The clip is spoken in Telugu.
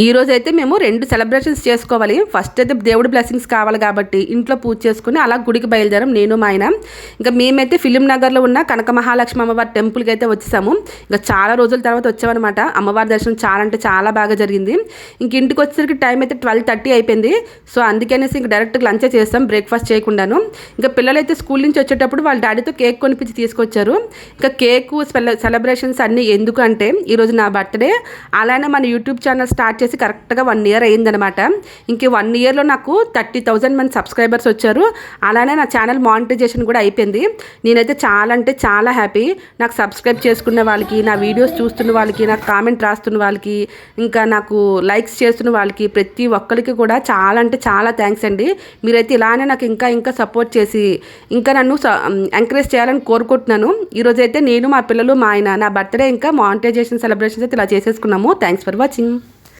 ఈరోజు అయితే మేము 2 సెలబ్రేషన్స్ చేసుకోవాలి. ఫస్ట్ అయితే దేవుడి బ్లెస్సింగ్స్ కావాలి కాబట్టి ఇంట్లో పూజ చేసుకుని అలా గుడికి బయలుదేరాం నేను మా ఆయన. ఇంకా మేమైతే ఫిలిం నగర్లో ఉన్న కనక మహాలక్ష్మి అమ్మవారి టెంపుల్కి అయితే వచ్చేసాము. ఇంకా చాలా రోజుల తర్వాత వచ్చామన్నమాట. అమ్మవారి దర్శనం చాలా అంటే చాలా బాగా జరిగింది. ఇంక ఇంటికి వచ్చేసరికి టైం అయితే 12:30 అయిపోయింది. సో అందుకనేసి ఇంక డైరెక్ట్గా లంచ్ చేస్తాం, బ్రేక్ఫాస్ట్ చేయకుండాను. ఇంకా పిల్లలైతే స్కూల్ నుంచి వచ్చేటప్పుడు వాళ్ళ డాడీతో కేక్ కొనిపించి తీసుకొచ్చారు. ఇంకా కేకు సెలబ్రేషన్స్ అన్నీ ఎందుకు అంటే ఈరోజు నా బర్త్డే, అలానే మన యూట్యూబ్ ఛానల్ స్టార్ట్ చేసి కరెక్ట్గా 1 ఇయర్ అయిందనమాట. ఇంక 1 ఇయర్లో నాకు 30,000 మంది సబ్స్క్రైబర్స్ వచ్చారు. అలానే నా ఛానల్ మానిటైజేషన్ కూడా అయిపోయింది. నేనైతే చాలా అంటే చాలా హ్యాపీ. నాకు సబ్స్క్రైబ్ చేసుకున్న వాళ్ళకి, నా వీడియోస్ చూస్తున్న వాళ్ళకి, నాకు కామెంట్ రాస్తున్న వాళ్ళకి, ఇంకా నాకు లైక్స్ చేస్తున్న వాళ్ళకి, ప్రతి ఒక్కరికి కూడా చాలా అంటే చాలా థ్యాంక్స్ అండి. మీరైతే ఇలానే నాకు ఇంకా సపోర్ట్ చేసి ఇంకా నన్ను ఎంకరేజ్ చేయాలని కోరుకుంటున్నాను. ఈరోజైతే నేను, మా పిల్లలు, మా ఆయన నా బర్త్డే ఇంకా మానిటైజేషన్ సెలబ్రేషన్స్ అయితే ఇలా చేసేసుకున్నాము. Thanks for watching.